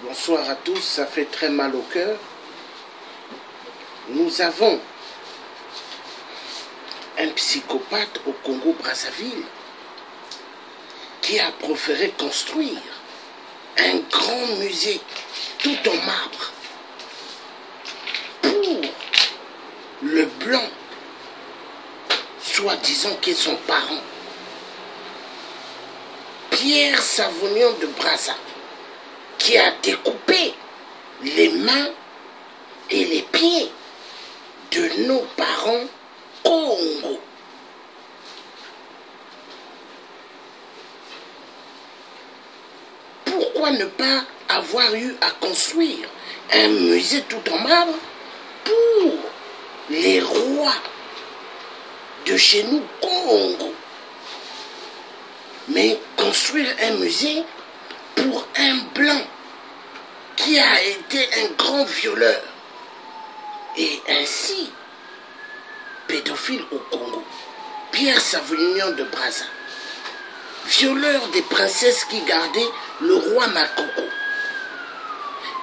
Bonsoir à tous, ça fait très mal au cœur. Nous avons un psychopathe au Congo-Brazzaville qui a préféré construire un grand musée tout en marbre pour le blanc, soi-disant qui est son parent, Pierre Savognon de Brazza, qui a découpé les mains et les pieds de nos parents Congo. Pourquoi ne pas avoir eu à construire un musée tout en marbre pour les rois de chez nous Congo, mais construire un musée pour un blanc qui a été un grand violeur et ainsi pédophile au Congo, Pierre Savognon de Brazza, violeur des princesses qui gardaient le roi Makoko.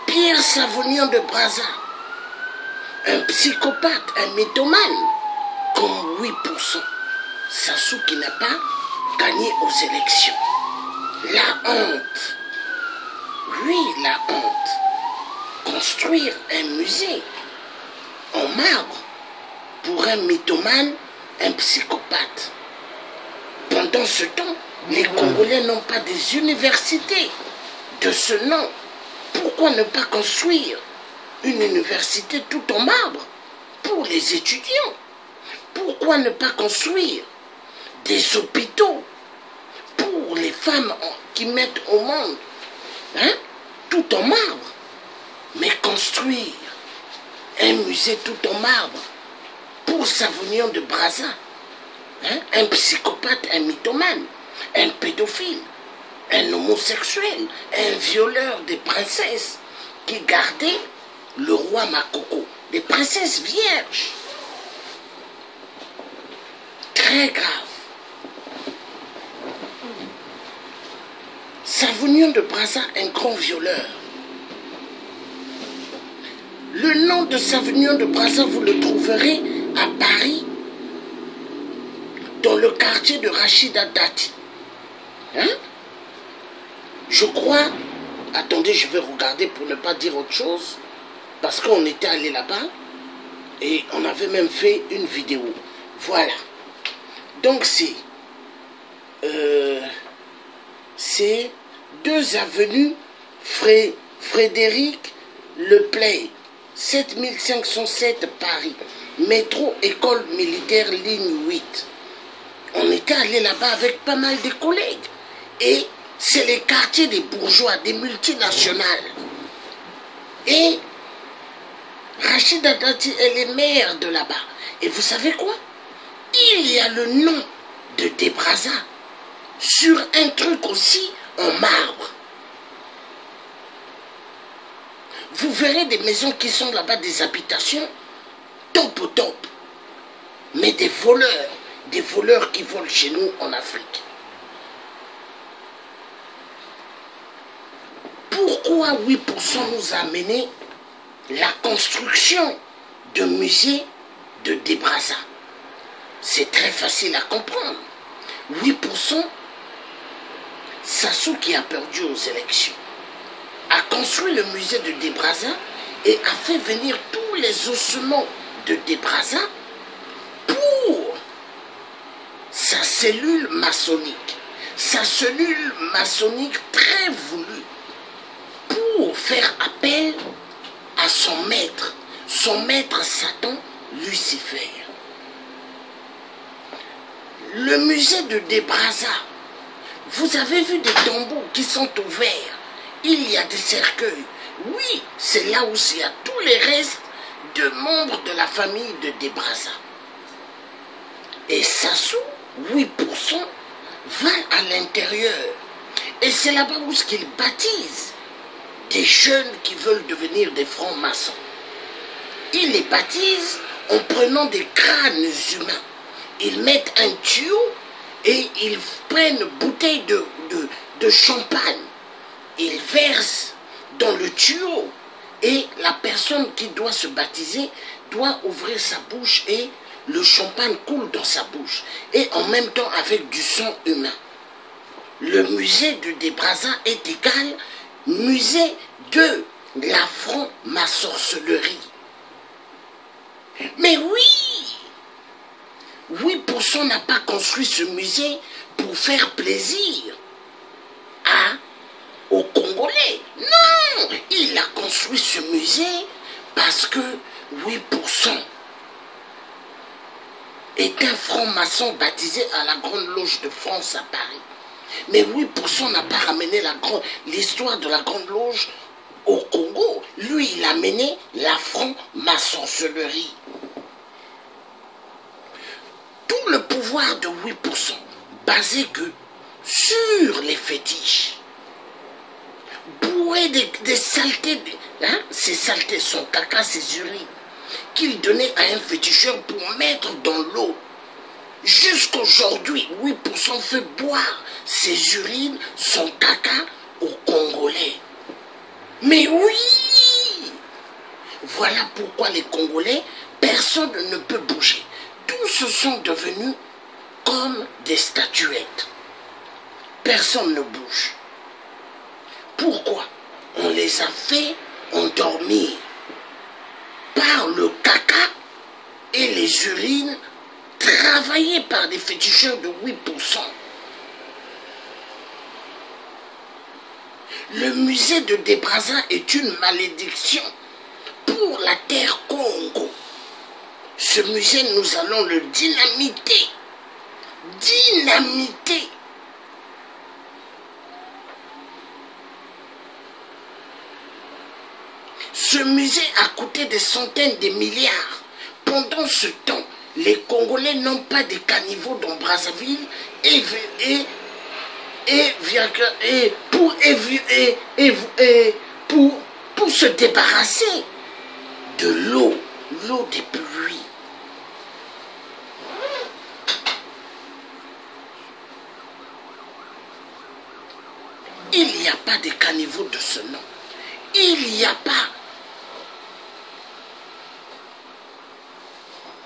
Pierre Savognon de Brazza, un psychopathe, un mythomane, comme 8%, Sassou qui n'a pas gagné aux élections. La honte, oui la honte, construire un musée en marbre pour un mythomane, un psychopathe. Pendant ce temps, les Congolais n'ont pas des universités de ce nom. Pourquoi ne pas construire une université tout en marbre pour les étudiants? Pourquoi ne pas construire des hôpitaux pour les femmes qui mettent au monde, tout en marbre? Mais construire un musée tout en marbre pour Savognon de Brazza, un psychopathe, un mythomane, un pédophile, un homosexuel, un violeur des princesses qui gardait le roi Makoko, des princesses vierges. Très grave. Savognon de Brazza, un grand violeur. Le nom de Savognon de Brazza, vous le trouverez à Paris, dans le quartier de Rachida Dati. Je crois, attendez, je vais regarder pour ne pas dire autre chose, parce qu'on était allé là-bas et on avait même fait une vidéo. Voilà. Donc c'est 2 avenues Frédéric Leplay, 7507 Paris, métro école militaire ligne 8. On était allé là-bas avec pas mal de collègues. Et c'est les quartiers des bourgeois, des multinationales. Et Rachida Dati, elle est maire de là-bas. Et vous savez quoi? Il y a le nom de Brazza sur un truc aussi en marbre. Vous verrez des maisons qui sont là-bas, des habitations top au top. Mais des voleurs qui volent chez nous en Afrique. Pourquoi 8% nous a amené la construction de musées de Brazza? C'est très facile à comprendre. 8%, Sassou qui a perdu aux élections, a construit le musée de Brazza et a fait venir tous les ossements de Brazza pour sa cellule maçonnique. Sa cellule maçonnique très voulue pour faire appel à son maître Satan, Lucifer. Le musée de Brazza, vous avez vu des tombeaux qui sont ouverts, il y a des cercueils. Oui, c'est là où il y a tous les restes de membres de la famille de Brazza. Et Sassou, 8%, va à l'intérieur. Et c'est là-bas où ils baptisent des jeunes qui veulent devenir des francs-maçons. Ils les baptisent en prenant des crânes humains. Ils mettent un tuyau et ils prennent une bouteille de champagne. Ils versent dans le tuyau. Et la personne qui doit se baptiser doit ouvrir sa bouche et le champagne coule dans sa bouche. Et en même temps avec du sang humain. Le musée de Débrazza est égal musée de la franc-maçonnerie. Mais oui, 8% n'a pas construit ce musée pour faire plaisir aux Congolais. Non, il a construit ce musée parce que 8% est un franc-maçon baptisé à la Grande Loge de France à Paris. Mais 8% n'a pas ramené l'histoire de la Grande Loge au Congo. Lui, il a mené la franc-maçonnerie. Tout le pouvoir de 8% basé que sur les fétiches, bourré des saletés, ces saletés, son caca, ses urines, qu'il donnait à un féticheur pour mettre dans l'eau. Jusqu'aujourd'hui, 8% fait boire ses urines, son caca aux Congolais. Mais oui! Voilà pourquoi les Congolais, personne ne peut bouger. Tous se sont devenus comme des statuettes. Personne ne bouge. Pourquoi? On les a fait endormir par le caca et les urines travaillées par des féticheurs de 8%. Le musée de Débrazza est une malédiction pour la terre Congo. Ce musée, nous allons le dynamiter. Dynamiter. Ce musée a coûté des centaines de milliards. Pendant ce temps, les Congolais n'ont pas de caniveaux dans Brazzaville pour se débarrasser de l'eau des pluies. Il n'y a pas de caniveau de ce nom. Il n'y a pas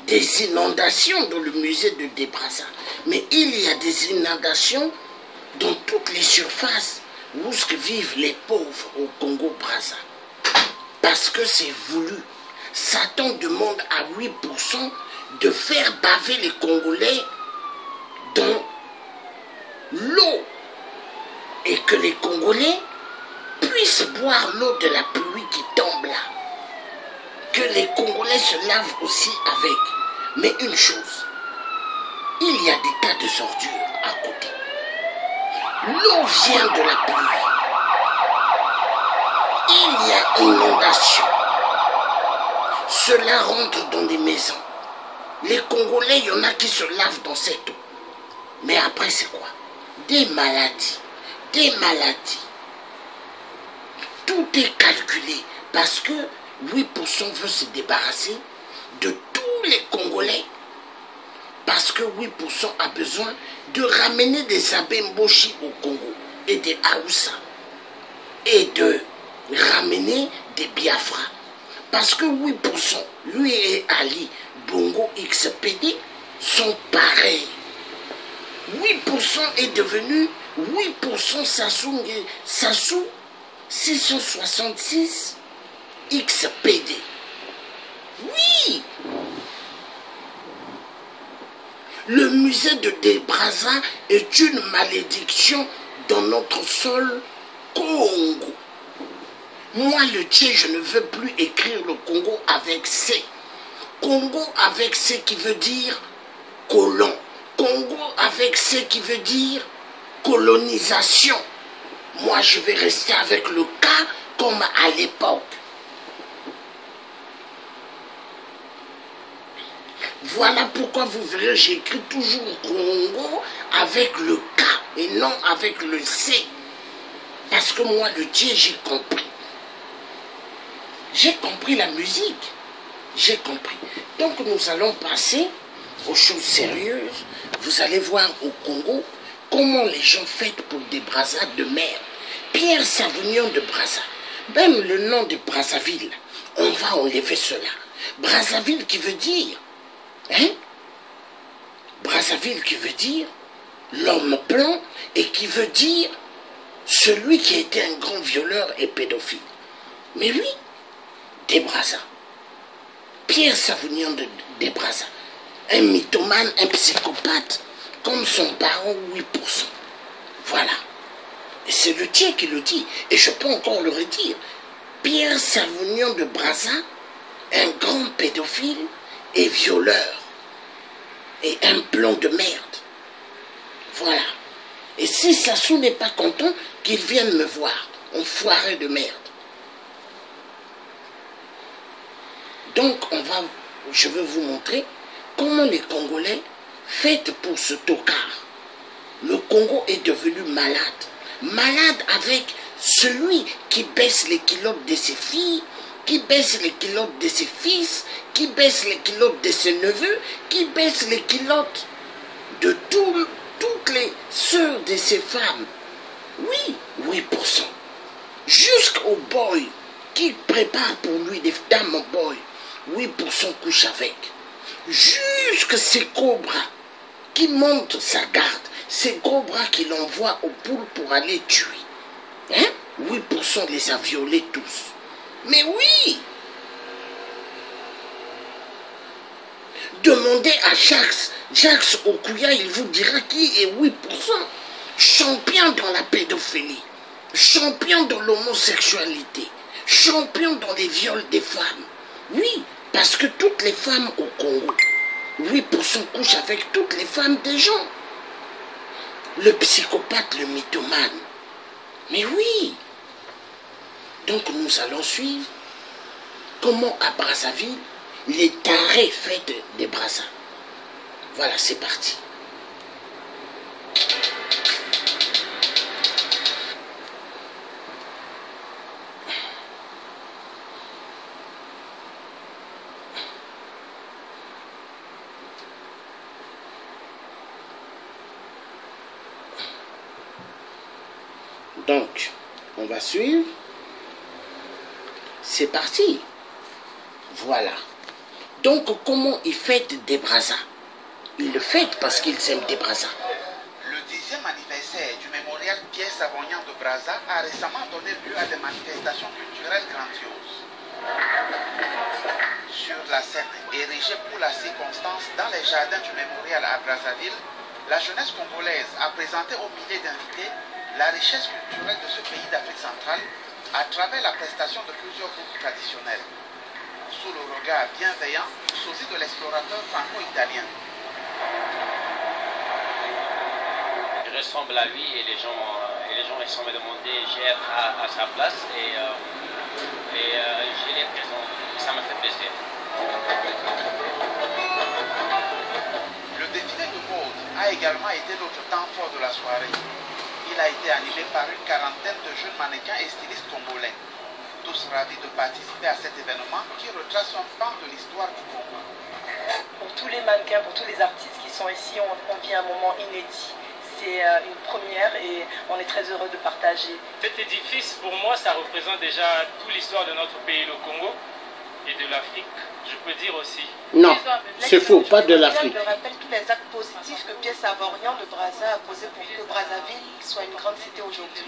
des inondations dans le musée de Débrazza. Mais il y a des inondations dans toutes les surfaces où vivent les pauvres au Congo-Brazza. Parce que c'est voulu. Satan demande à 8% de faire baver les Congolais dans l'eau. Et que les Congolais puissent boire l'eau de la pluie qui tombe là. Que les Congolais se lavent aussi avec. Mais une chose, il y a des tas de ordures à côté. L'eau vient de la pluie. Il y a inondation. Cela rentre dans des maisons. Les Congolais, il y en a qui se lavent dans cette eau. Mais après, c'est quoi? Des maladies. Des maladies. Tout est calculé parce que 8% veut se débarrasser de tous les Congolais. Parce que 8% a besoin de ramener des Abemboshi au Congo et des Haoussa. Et de ramener des Biafra. Parce que 8%, lui et Ali Bongo XPD sont pareils. 8% est devenu 8% Sassou 666 XPD. Oui! Le musée de Débrazza est une malédiction dans notre sol Congo. Moi, le Tché, je ne veux plus écrire le Congo avec C. Congo avec C qui veut dire colon. Congo avec C qui veut dire colonisation. Moi, je vais rester avec le K comme à l'époque. Voilà pourquoi vous verrez, j'écris toujours Congo avec le K et non avec le C. Parce que moi, le Tché, j'ai compris. J'ai compris la musique. J'ai compris. Donc, nous allons passer aux choses sérieuses. Vous allez voir au Congo comment les gens fêtent pour des brassards de mer. Pierre Savignon de Brazza. Même le nom de Brazzaville, on va enlever cela. Brazzaville qui veut dire, hein? Brazzaville qui veut dire l'homme blanc et qui veut dire celui qui était un grand violeur et pédophile. Mais lui, des Brazza. Pierre Savignon de Brazza. Un mythomane, un psychopathe, comme son parent 8%. Voilà. Et c'est le tien qui le dit. Et je peux encore le redire. Pierre Savignon de Brazza, un grand pédophile et violeur. Et un blanc de merde. Voilà. Et si Sassou n'est pas content, qu'il vienne me voir. Enfoiré de merde. Donc, je vais vous montrer comment les Congolais fêtent pour ce tocard. Le Congo est devenu malade. Malade avec celui qui baisse les culottes de ses filles, qui baisse les culottes de ses fils, qui baisse les culottes de ses neveux, qui baisse les culottes de toutes les sœurs de ses femmes. Oui, 8%. Jusqu'au boy qui prépare pour lui des dames boy. 8% couche avec. Jusque ces cobras qui montent sa garde. Ces cobras qu'il envoie aux poules pour aller tuer. Hein? 8% les a violés tous. Mais oui! Demandez à Jacques Okuya, il vous dira qui est 8%. Champion dans la pédophilie. Champion dans l'homosexualité. Champion dans les viols des femmes. Oui, parce que toutes les femmes au Congo, 8% couchent avec toutes les femmes des gens. Le psychopathe, le mythomane. Mais oui. Donc nous allons suivre comment à Brazzaville, les tarés fêtent des Brazza. Voilà, c'est parti. Donc, on va suivre. C'est parti. Voilà. Donc, comment ils fêtent des Brazza? Ils le fêtent parce qu'ils aiment des Brazza. Le 10e anniversaire du mémorial Pierre Savignon de Brazza a récemment donné lieu à des manifestations culturelles grandioses. Sur la scène érigée pour la circonstance dans les jardins du mémorial à Brazzaville, la jeunesse congolaise a présenté aux milliers d'invités la richesse culturelle de ce pays d'Afrique centrale à travers la prestation de plusieurs groupes traditionnels, sous le regard bienveillant du sosie de l'explorateur franco-italien. Je ressemble à lui et les gens ils sont me demander, j'ai être à sa place et je les présente. Ça me fait plaisir. Le défilé de mode a également été l'autre temps fort de la soirée. Il a été animé par une quarantaine de jeunes mannequins et stylistes congolais, tous ravis de participer à cet événement qui retrace un pan de l'histoire du Congo. Pour tous les mannequins, pour tous les artistes qui sont ici, on vit un moment inédit. C'est une première et on est très heureux de partager. Cet édifice, pour moi, ça représente déjà toute l'histoire de notre pays, le Congo, et de l'Afrique, je peux dire aussi. Non, c'est faux, pas de l'Afrique. Je rappelle tous les actes positifs que Pierre Savignon de Brazza a posés pour que Brazzaville soit une grande cité aujourd'hui.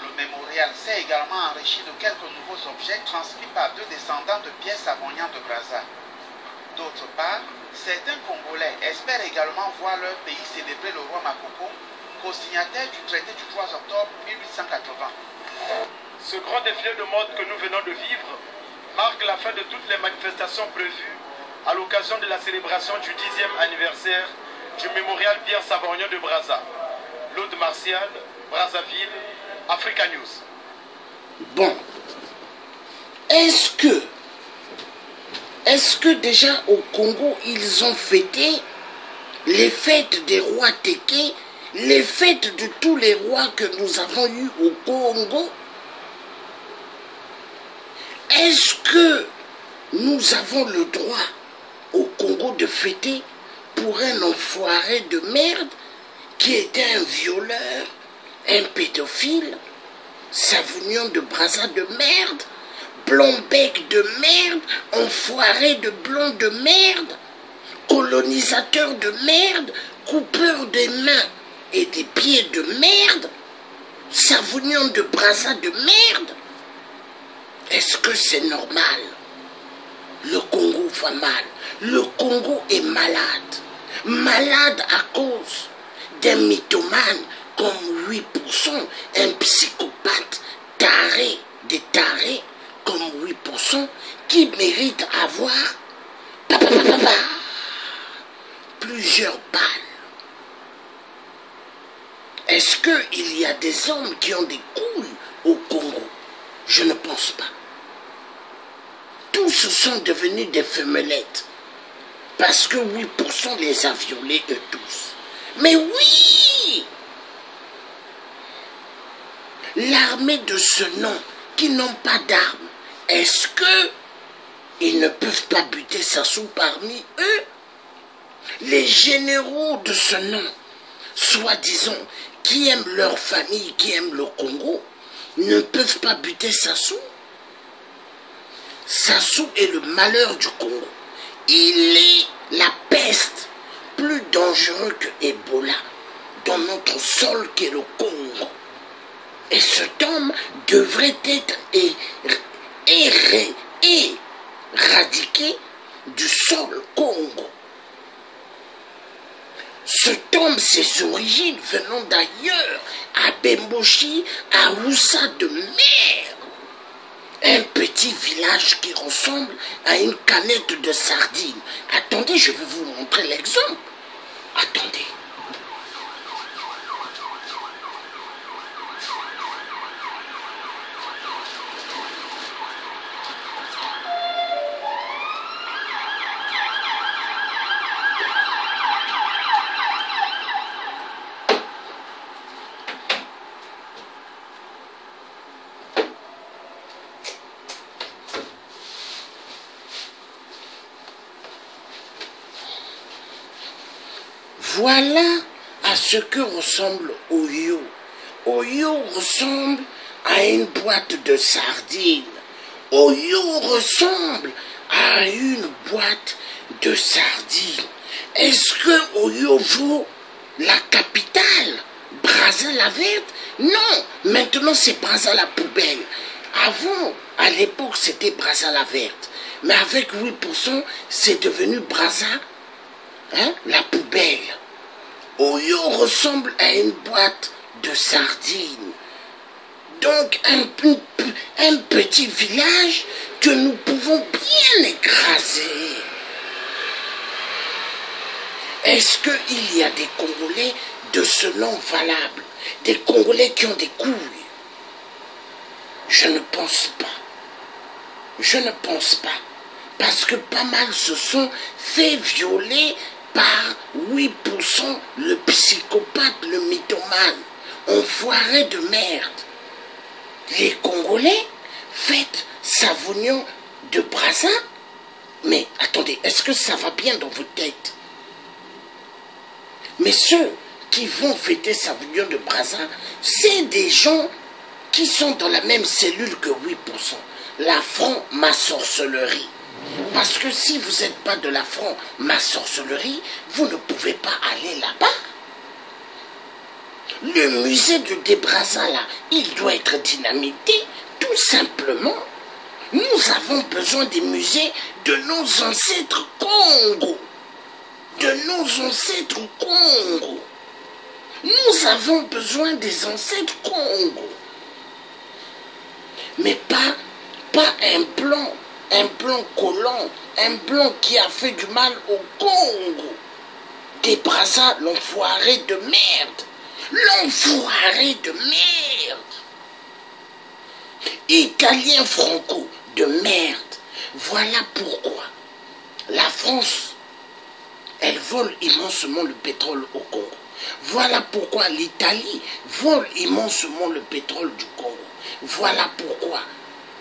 Le mémorial s'est également enrichi de quelques nouveaux objets transmis par deux descendants de Pierre Savignon de Brazza. D'autre part, certains Congolais espèrent également voir leur pays célébrer le roi Makoko, co-signataire du traité du 3 octobre 1880. Ce grand défilé de mode que nous venons de vivre marque la fin de toutes les manifestations prévues à l'occasion de la célébration du 10e anniversaire du mémorial Pierre Savignon de Brazza. Claude Martial, Brazzaville, Africa News. Bon, est-ce que déjà au Congo, ils ont fêté les fêtes des rois Téké, les fêtes de tous les rois que nous avons eus au Congo? Est-ce que nous avons le droit au Congo de fêter pour un enfoiré de merde qui était un violeur, un pédophile? Savignon de Brazza de merde, Blombec de merde, enfoiré de blond de merde, colonisateur de merde, coupeur des mains et des pieds de merde, Savignon de Brazza de merde. Est-ce que c'est normal? Le Congo va mal. Le Congo est malade. Malade à cause d'un mythomane comme 8%, un psychopathe taré, des tarés comme 8%, qui mérite avoir plusieurs balles. Est-ce qu'il y a des hommes qui ont des couilles au Congo? Je ne pense pas. Tous sont devenus des femmelettes. Parce que 8% les a violés eux tous. Mais oui! L'armée de ce nom, qui n'ont pas d'armes, est-ce que ils ne peuvent pas buter Sassou parmi eux? Les généraux de ce nom, soi-disant, qui aiment leur famille, qui aiment le Congo, ne peuvent pas buter Sassou? Sassou est le malheur du Congo. Il est la peste, plus dangereux que Ebola, dans notre sol qu'est le Congo. Et cet homme devrait être éradiqué du sol Congo. Cet homme, ses origines venant d'ailleurs, à Bemboshi, à Roussa de mer. Un petit village qui ressemble à une canette de sardines. Attendez, je vais vous montrer l'exemple. Attendez. Voilà à ce que ressemble Oyo. Oyo ressemble à une boîte de sardines. Oyo ressemble à une boîte de sardines. Est-ce que Oyo vaut la capitale, Brazza-la-Verte? Non, maintenant c'est Brazza-la-Poubelle. Avant, à l'époque, c'était Brazza-la-Verte. Mais avec 8%, c'est devenu Brazza, la poubelle. Oyo ressemble à une boîte de sardines. Donc un petit village que nous pouvons bien écraser. Est-ce qu'il y a des Congolais de ce nom valable? Des Congolais qui ont des couilles? Je ne pense pas. Je ne pense pas. Parce que pas mal se sont fait violer par 8% le psychopathe, le mythomane, enfoiré de merde. Les Congolais, faites Savignon de Brazza. Mais attendez, est-ce que ça va bien dans votre tête? Mais ceux qui vont fêter Savignon de Brazza, c'est des gens qui sont dans la même cellule que 8%. La franc-maçonnerie. Parce que si vous n'êtes pas de la franc-maçonnerie, vous ne pouvez pas aller là-bas. Le musée de Brazza, là, il doit être dynamité, tout simplement. Nous avons besoin des musées de nos ancêtres Congo. De nos ancêtres Congo. Nous avons besoin des ancêtres Congo. Mais pas un blanc collant, un blanc qui a fait du mal au Congo. Brazza, l'enfoiré de merde. L'enfoiré de merde. Italien franco de merde. Voilà pourquoi la France, elle vole immensement le pétrole au Congo. Voilà pourquoi l'Italie vole immensement le pétrole du Congo. Voilà pourquoi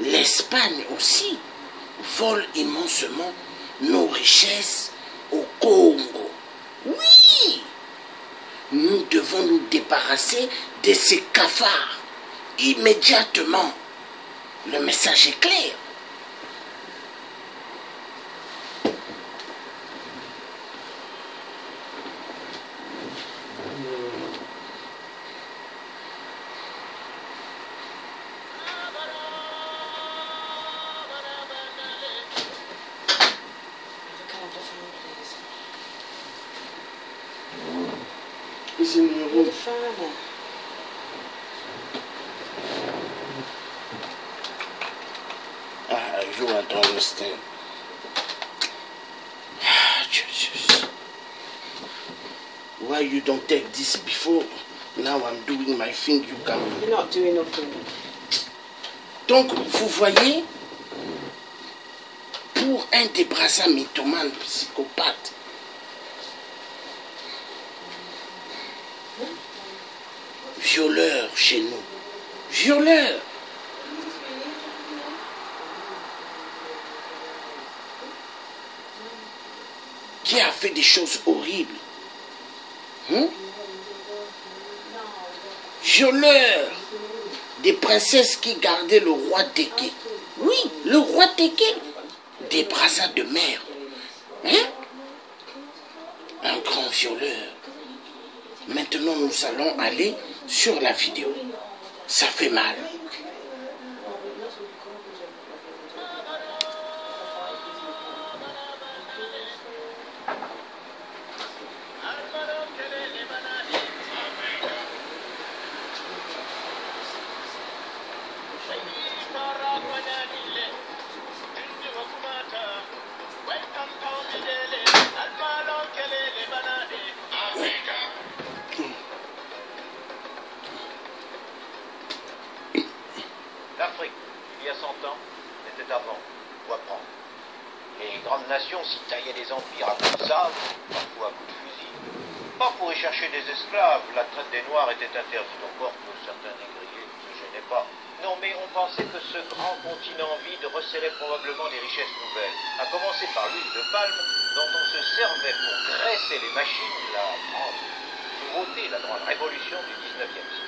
l'Espagne aussi vole immensement nos richesses au Congo. Oui, nous devons nous débarrasser de ces cafards immédiatement. Le message est clair. You won't understand. Jesus. Why you don't take this before? Now I'm doing my thing, you can... You're not doing nothing. Donc, vous voyez, pour un des Brazza mythomane psychopathe, violeur chez nous, violeur, qui a fait des choses horribles, violeur des princesses qui gardaient le roi Téké. Oui, le roi Téké, des Brazza de mer. Un grand violeur. Maintenant, nous allons aller sur la vidéo. Ça fait mal. L'Afrique, il y a 100 ans, était avant, ou après. Les grandes nations s'y taillaient des empires à coups de sabre, parfois à coups de fusil. Pas pour y chercher des esclaves, la traite des Noirs était interdite encore que certains négriers ne se gênaient pas. Non, mais on pensait que ce grand continent vide resserrait probablement des richesses nouvelles, à commencer par l'huile de palme, dont on se servait pour graisser les machines, la grande nouveauté, la grande révolution du 19e siècle.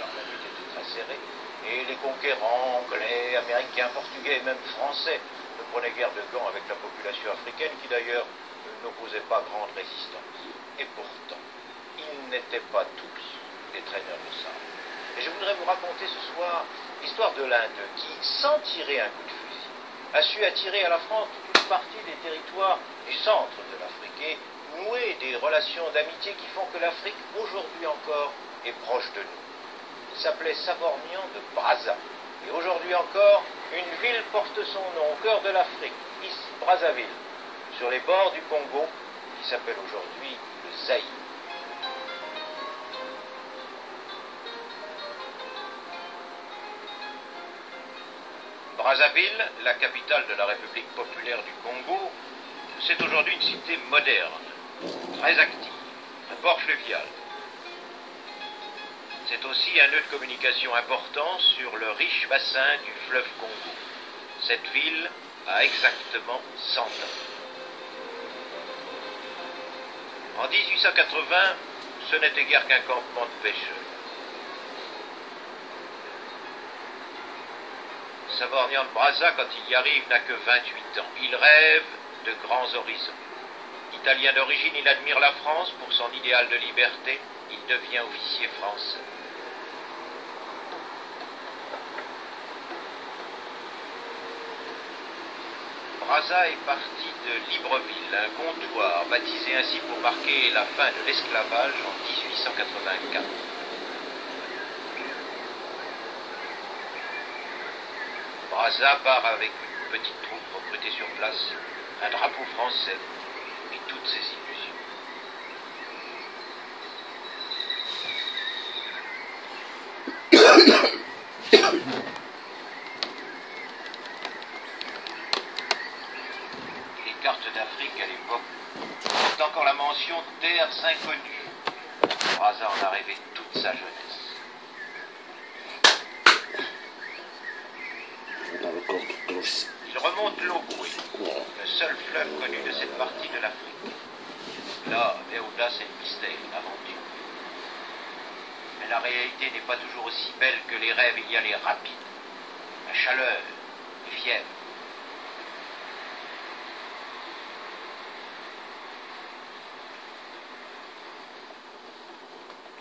Alors la lutte était très serrée, et les conquérants anglais, américains, portugais et même français ne prenaient guère de gants avec la population africaine qui d'ailleurs n'opposait pas grande résistance. Et pourtant, ils n'étaient pas tous des traîneurs de sabre. Et je voudrais vous raconter ce soir l'histoire de l'un d'eux qui, sans tirer un coup de fusil, a su attirer à la France toute une partie des territoires du centre de l'Afrique et nouer des relations d'amitié qui font que l'Afrique, aujourd'hui encore, est proche de nous. Il s'appelait Savorgnan de Brazza. Et aujourd'hui encore, une ville porte son nom au cœur de l'Afrique, East Brazzaville, sur les bords du Congo, qui s'appelle aujourd'hui le Zaïre. Brazzaville, la capitale de la République populaire du Congo, c'est aujourd'hui une cité moderne, très active, un port fluvial. C'est aussi un nœud de communication important sur le riche bassin du fleuve Congo. Cette ville a exactement 100 ans. En 1880, ce n'était guère qu'un campement de pêcheurs. Savorgnan de Brazza, quand il y arrive, n'a que 28 ans. Il rêve de grands horizons. Italien d'origine, il admire la France pour son idéal de liberté. Il devient officier français. Brazza est parti de Libreville, un comptoir baptisé ainsi pour marquer la fin de l'esclavage en 1884. Brazza part avec une petite troupe recrutée sur place, un drapeau français et toutes ses illusions. Les cartes d'Afrique à l'époque ont encore la mention terres inconnues. Brazza en a rêvé toute sa jeunesse. Il remonte l'Ogooué, le seul fleuve connu de cette partie de l'Afrique. Là, l'audace et le mystère, l'aventure. Mais la réalité n'est pas toujours aussi belle que les rêves. Il y a les rapides, la chaleur, les fièvres.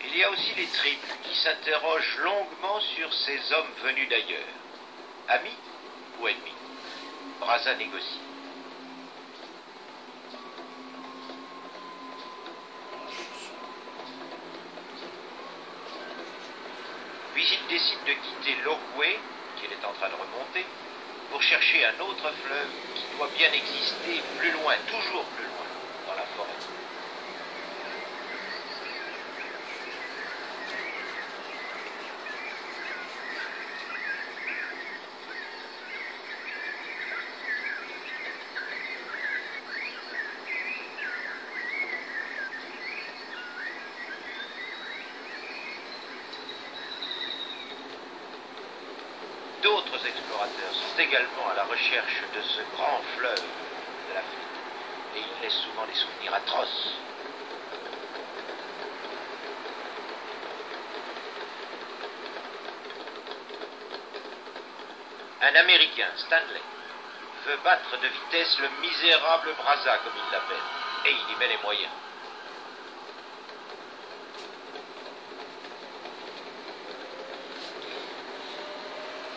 Il y a aussi les triples qui s'interrogent longuement sur ces hommes venus d'ailleurs. Amis ou ennemis? Brazza négocie. Puis il décide de quitter l'Ogooué, qu'il est en train de remonter, pour chercher un autre fleuve qui doit bien exister plus loin, toujours plus loin, dans la forêt. D'autres explorateurs sont également à la recherche de ce grand fleuve de l'Afrique, et ils laissent souvent des souvenirs atroces. Un Américain, Stanley, veut battre de vitesse le misérable Brazza, comme il l'appelle, et il y met les moyens.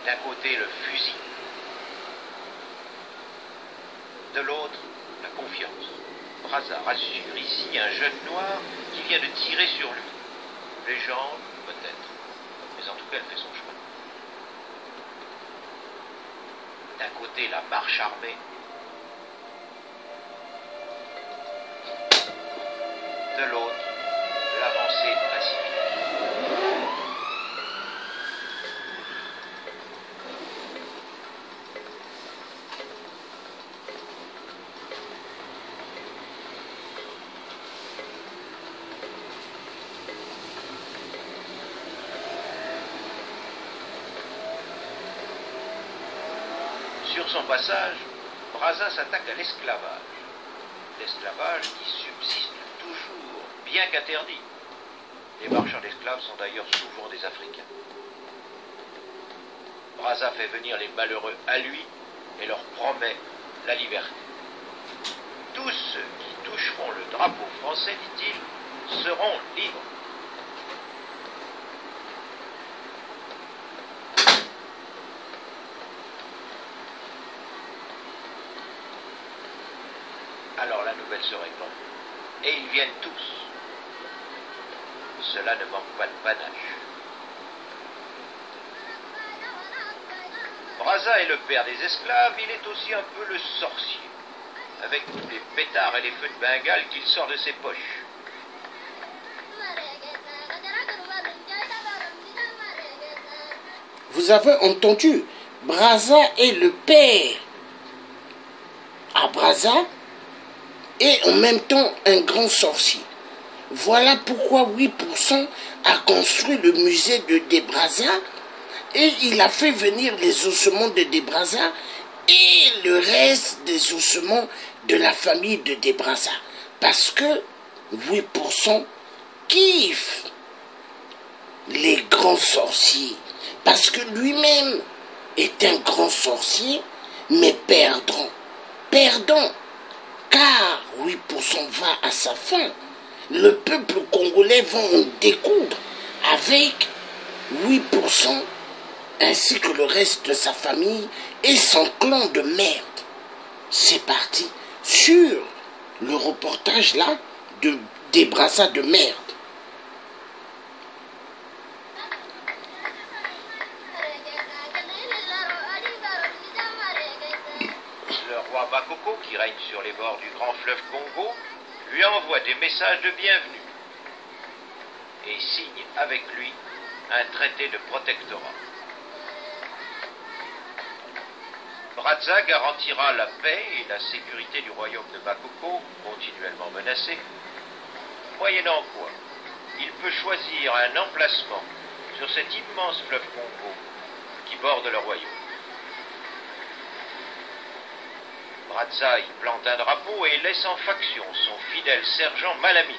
D'un côté, le fusil. De l'autre, la confiance. Brazza rassure ici un jeune noir qui vient de tirer sur lui. Légende, peut-être. Mais en tout cas, elle fait son chemin. D'un côté, la marche armée. De l'autre, l'avancée pacifique. Sur son passage, Brazza s'attaque à l'esclavage. L'esclavage qui subsiste toujours, bien qu'interdit. Les marchands d'esclaves sont d'ailleurs souvent des Africains. Brazza fait venir les malheureux à lui et leur promet la liberté. Tous ceux qui toucheront le drapeau français, dit-il, seront libres. Alors la nouvelle se répand, et ils viennent tous. Cela ne manque pas de panache. Brazza est le père des esclaves, il est aussi un peu le sorcier, avec tous les pétards et les feux de Bengale qu'il sort de ses poches. Vous avez entendu, Brazza est le père à Brazza et en même temps un grand sorcier. Voilà pourquoi 8% a construit le musée de Brazza et il a fait venir les ossements de Brazza et le reste des ossements de la famille de Brazza. Parce que 8% kiffent les grands sorciers. Parce que lui-même est un grand sorcier, mais perdant. Car 8% va à sa fin. Le peuple congolais va en découdre avec 8% ainsi que le reste de sa famille et son clan de merde. C'est parti sur le reportage là des Brazza de merde. Le roi Bakoko, qui règne sur les bords du grand fleuve Congo, lui envoie des messages de bienvenue et signe avec lui un traité de protectorat. Brazza garantira la paix et la sécurité du royaume de Bakoko, continuellement menacé, moyennant quoi il peut choisir un emplacement sur cet immense fleuve Congo qui borde le royaume. Brazza y plante un drapeau et laisse en faction son fidèle sergent Malami.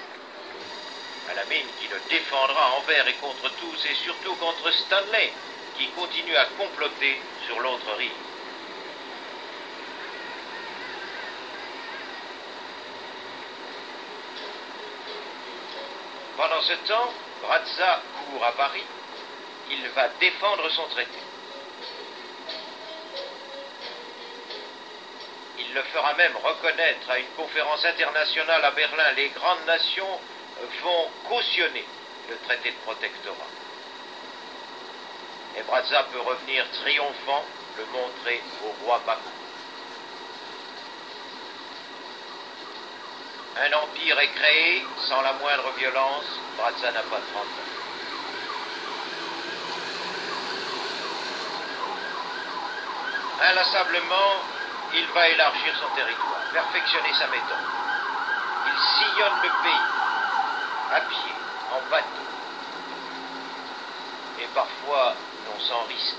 Alamine qui le défendra envers et contre tous, et surtout contre Stanley, qui continue à comploter sur l'autre rive. Pendant ce temps, Brazza court à Paris. Il va défendre son traité. Il le fera même reconnaître à une conférence internationale à Berlin. Les grandes nations vont cautionner le traité de protectorat. Et Brazza peut revenir triomphant, le montrer au roi Bakou. Un empire est créé sans la moindre violence. Brazza n'a pas 30 ans. Inlassablement, il va élargir son territoire, perfectionner sa méthode. Il sillonne le pays, à pied, en bateau, et parfois non sans risque.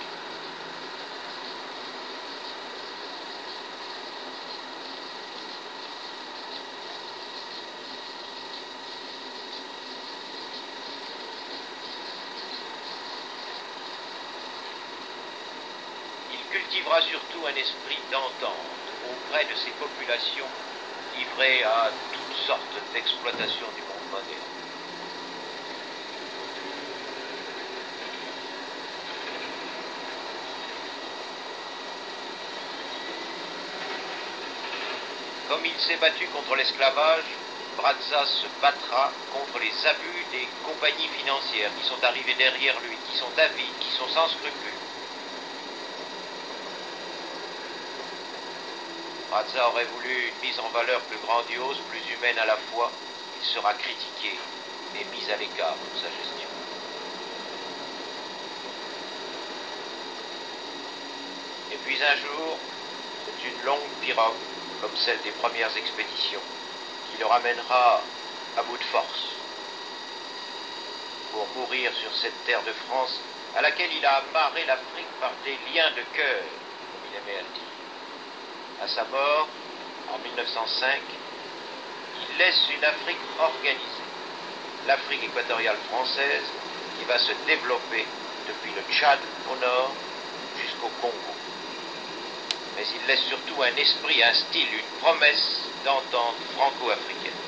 Il cultivera surtout un esprit d'entente auprès de ces populations livrées à toutes sortes d'exploitations du monde moderne. Comme il s'est battu contre l'esclavage, Brazza se battra contre les abus des compagnies financières qui sont arrivées derrière lui, qui sont avides, qui sont sans scrupules. Brazza aurait voulu une mise en valeur plus grandiose, plus humaine à la fois. Il sera critiqué et mis à l'écart pour sa gestion. Et puis un jour, c'est une longue pirogue, comme celle des premières expéditions, qui le ramènera à bout de force, pour mourir sur cette terre de France à laquelle il a amarré l'Afrique par des liens de cœur, comme il aimait à le dire. À sa mort, en 1905, il laisse une Afrique organisée, l'Afrique équatoriale française, qui va se développer depuis le Tchad au nord jusqu'au Congo. Mais il laisse surtout un esprit, un style, une promesse d'entente franco-africaine.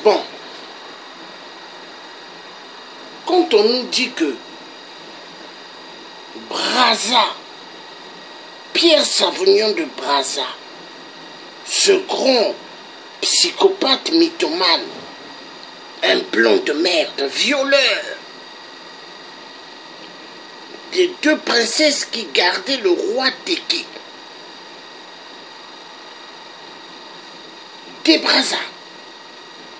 Bon, quand on nous dit que Brazza, Pierre Savognin de Brazza, ce grand psychopathe mythomane, un blanc de merde, violeur, des deux princesses qui gardaient le roi Téké, de Brazza,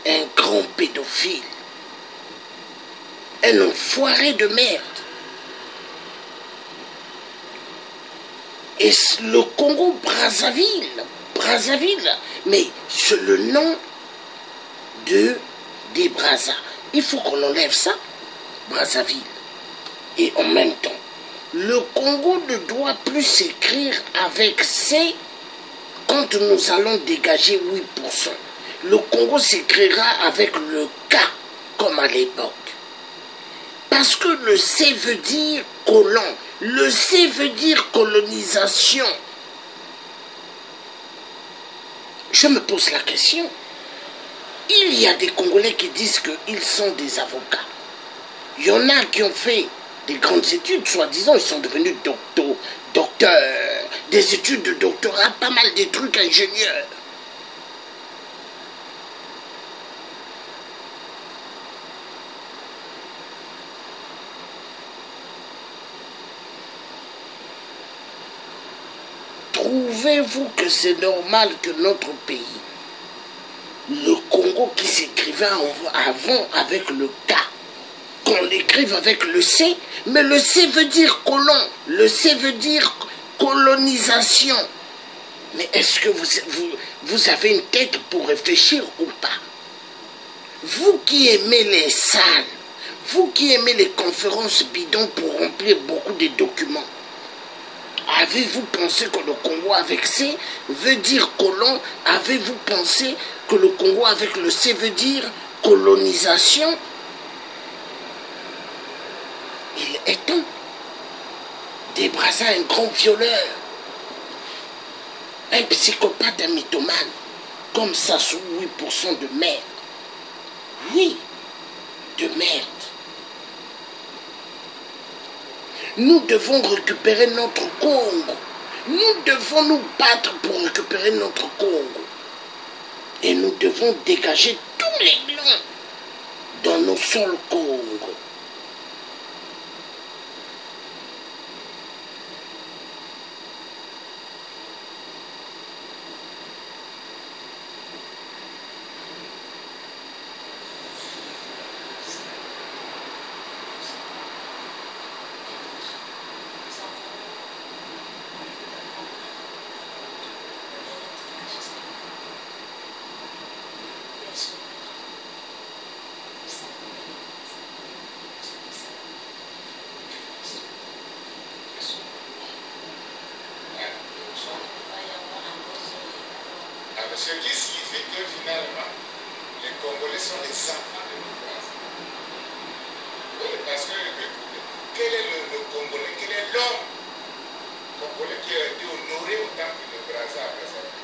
un grand pédophile, un enfoiré de merde. Et le Congo Brazzaville, mais c'est le nom des Brazza. Il faut qu'on enlève ça, Brazzaville. Et en même temps, le Congo ne doit plus s'écrire avec C quand nous allons dégager 8%. Le Congo s'écrira avec le K, comme à l'époque. Parce que le C veut dire colon. Le C veut dire colonisation. Je me pose la question. Il y a des Congolais qui disent qu'ils sont des avocats. Il y en a qui ont fait des grandes études, soi-disant, ils sont devenus docteurs, des études de doctorat, pas mal des trucs ingénieurs. Trouvez-vous que c'est normal que notre pays, le Congo qui s'écrivait avant avec le K, qu'on l'écrive avec le C, mais le C veut dire colon, le C veut dire colonisation. Mais est-ce que vous avez une tête pour réfléchir ou pas? Vous qui aimez les salles, vous qui aimez les conférences bidons pour remplir beaucoup de documents, avez-vous pensé que le Congo avec C veut dire colon? Avez-vous pensé que le Congo avec le C veut dire colonisation, il est temps. Des Brazza, un grand violeur, un psychopathe, un mythomane, comme Sassou, 8% de merde. Oui, de merde. Nous devons récupérer notre Congo. Nous devons nous battre pour récupérer notre Congo. Et nous devons dégager tous les blancs dans nos sols Congo. Ce qui signifie que finalement, les Congolais sont les enfants de l'État. Oui, parce que, écoutez, quel est le Congolais, quel est l'homme congolais qui a été honoré au temple de Brazza à Brazzaville?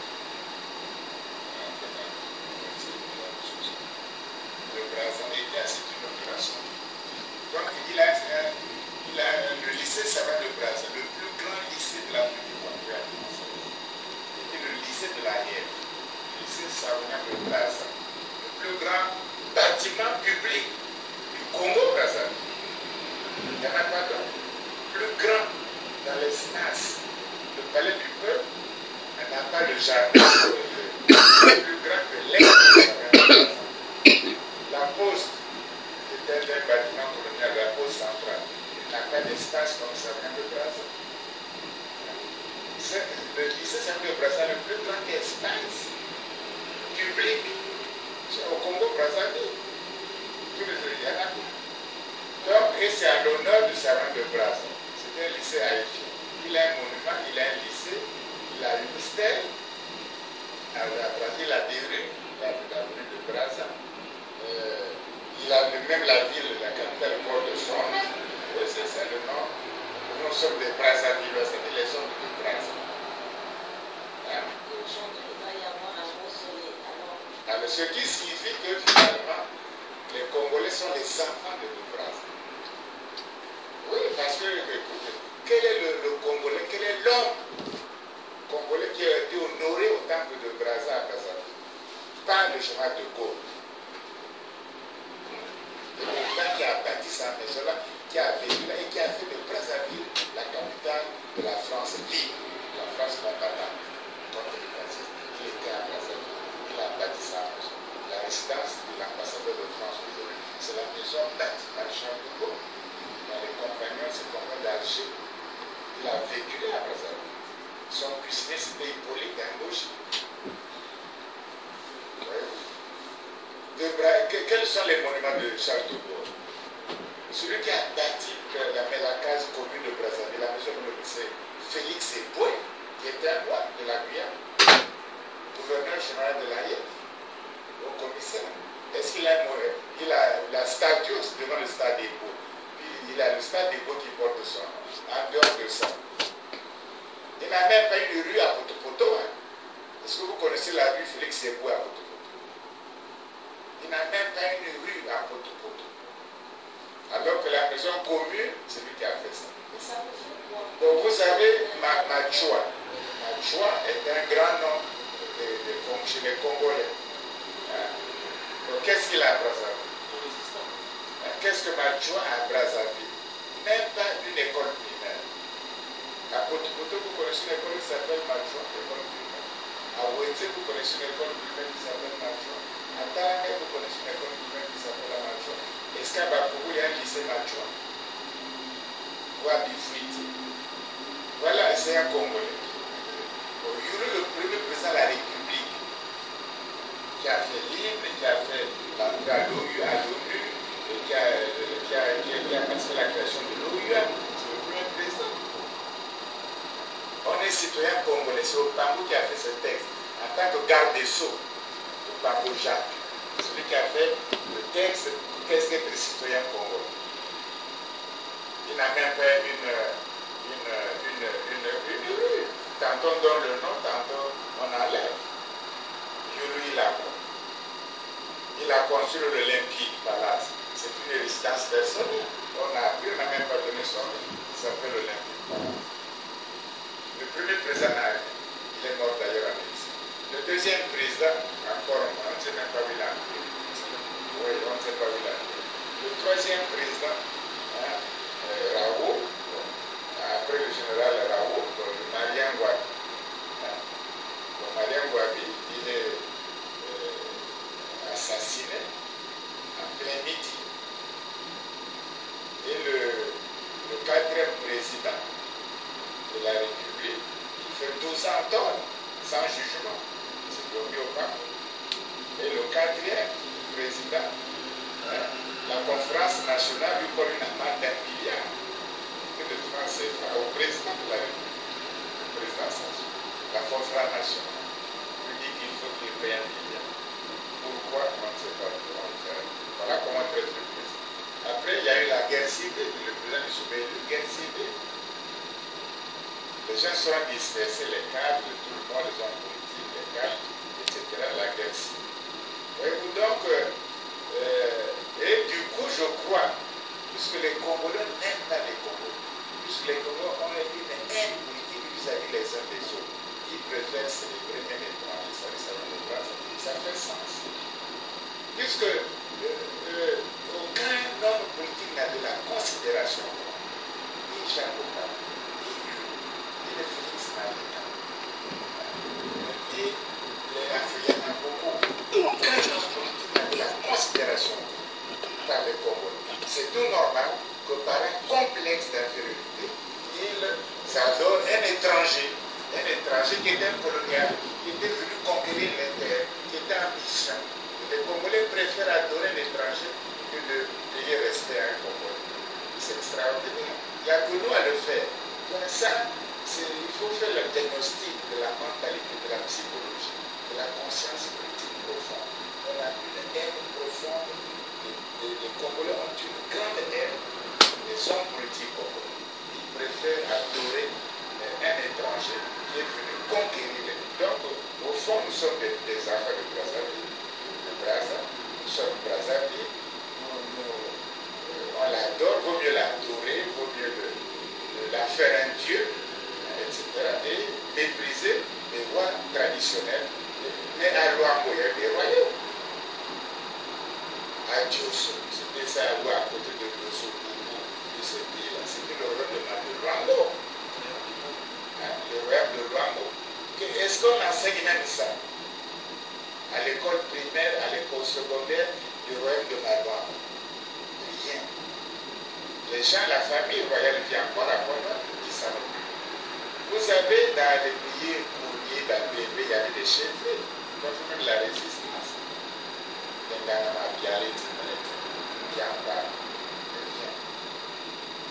Le Brazzaville, c'est une opération. Donc, il a le lycée Savant de Brazza, le plus grand lycée de l'Afrique équatoriale. C'était le lycée de l'arrière. Savana de Brazza, le plus grand bâtiment public du Congo-Brazzaville. Il n'y en a pas d'autre. Plus grand dans l'espace, le palais du peuple, on n'a pas de jardin. Plus grand que l'ex. La poste, c'était un bâtiment colonial, la poste centrale. Il n'a pas d'espace comme Savana de Brazza. Le lycée Savana de Brazza, le plus grand espace public au Congo-Brazzaville. Tous les Indiens. Donc, et c'est à l'honneur du Savant de Brazza. C'est un lycée haïtien. Il a un monument, il a un lycée, il a une stèle. À Brazza, il a des rues, la rue de Brazza. Il a même la ville, la capitale, port de son. Oui, c'est ça le nom. Nous sommes des Brazzavillois, c'est-à-dire les hommes de Brazza. Alors, ce qui signifie que finalement, les Congolais sont les enfants de Brazza. Oui, parce que, écoutez, quel est le Congolais, quel est l'homme Congolais qui a été honoré au temple de Brazza à Brazzaville par le chemin de Gaulle? Le président qui a bâti sa maison-là, qui a vécu là et qui a fait de Brazzaville la capitale de la France libre, la France combattante contre les nazis. Il était à Brazzaville. Il a bâti sa maison. La résidence de l'ambassadeur de France aujourd'hui, c'est la maison bâtie par Charles de Gaulle. Dans les compagnons, ses compagnons d'Alger. Il a vécu à Brazzaville. Son cuisinier, c'était Hippolyte Ngouchi. Quels sont les monuments de Charles de Gaulle? Celui qui a bâti la case commune de Brazzaville, la maison de c'est Félix Eboué, qui était un roi de la Guyane, gouverneur général de l'Aïe, au commissaire. Est-ce qu'il a la statue devant le stade d'Ebo? Puis il a le stade d'Ebo qui porte son nom. En dehors de ça, il n'a même pas une rue à Potopoto. Hein. Est-ce que vous connaissez la rue Félix Eboué à Potopoto? Il n'a même pas une rue à Potopoto. Alors que la maison commune, c'est lui qui a fait ça. Donc vous savez, Machua. Machua est un grand nom chez les Congolais. Hein? Donc qu'est-ce qu'il a à Brazzaville? Qu'est-ce que Machua a à Brazzaville? Même pas une école primaire. À Potopoto, vous connaissez une école qui s'appelle Machua, école primaire. À Ouété, vous connaissez une école primaire qui s'appelle Machua. À Taranga, vous connaissez une école primaire qui s'appelle Machua. Est-ce qu'à Bakougou, il y a un lycée Machua? Ou à Bifouiti? Voilà, c'est un Congolais. Yuri, le premier président de la République, qui a fait libre, qui a fait à l'ONU, et qui a participé à la création de l'ONU, c'est le premier président. On est citoyen congolais, c'est Opambo qui a fait ce texte, en tant que garde des Sceaux, Opambo Jacques. celui qui a fait le texte Qu'est-ce qu'être citoyen congolais. Il n'a même pas une rue. Tantôt on donne le nom, tantôt on enlève. Lui, il a construit l'Olympique Palace. C'est une résidence personnelle. On n'a même pas donné son nom. Il s'appelle l'Olympique Palace. Le premier président, il est mort d'ailleurs en Médecine. Le deuxième président, encore, on ne sait même pas où il a été. Oui, on ne sait pas où il a été. Le troisième président, Raoult, après le général Raoult, Marien Ngouabi. Marien Ngouabi, il est assassiné en plein midi. Et le quatrième président de la République, il fait 12 ans d'ordre, sans jugement. C'est promis au pape. Et le quatrième président, la conférence nationale lui colle une amende d'1 milliard de francs CFA au président de la République, le président Sassou. La conférence nationale lui dit qu'il faut qu'il paye 1 milliard. Pourquoi? On ne sait pas. Voilà comment traiter le président. Après, il y a eu la guerre civile, le président du Soubéry, la guerre civile. Les gens sont dispersés, les cadres, tout le monde, les hommes politiques, les cadres, etc. La guerre civile. Voyez-vous donc, et du coup, je crois, puisque les Congolais n'aiment pas les Congolais, puisque les Congolais ont une haine politique vis-à-vis les uns des autres, ils préfèrent célébrer même étranger, ça fait sens. Puisque aucun homme politique n'a de la considération, ni Jacques Oka, ni le Félix Malika, ni les Africains beaucoup. Aucun homme politique n'a de la considération par les Congolais. C'est tout normal que par un complexe d'infériorité, ils adorent un étranger qui était un colonial, qui était venu conquérir les terres, qui était ambitieux. Les Congolais préfèrent adorer l'étranger que de payer respect à un Congolais. C'est extraordinaire. Il n'y a que nous à le faire. Donc ça, il faut faire le diagnostic de la mentalité, de la psychologie, de la conscience politique profonde. On a une haine profonde. Les Congolais ont une grande haine des hommes politiques congolais. Ils préfèrent adorer un étranger qui est venu conquérir les pays. Donc, au fond, nous sommes des enfants de Brazzaville. Nous sommes Brazzaville, on l'adore, vaut mieux l'adorer, vaut mieux la faire un dieu, etc. Et mépriser les rois traditionnels. Mais à Luambo, il y a des royaumes. À Diosso, c'était ça, à côté de Diosso, de ce pays-là, c'était le royaume de Luambo. Le royaume de Luambo. Est-ce qu'on enseigne même ça? À l'école primaire, à l'école secondaire du royaume de Malouambo. Rien. Les gens, la famille royale vit encore à Pondor, ils savent. Vous savez, dans les pays coloniaux, dans les pays, il y avait des chefs, comme même la résistance.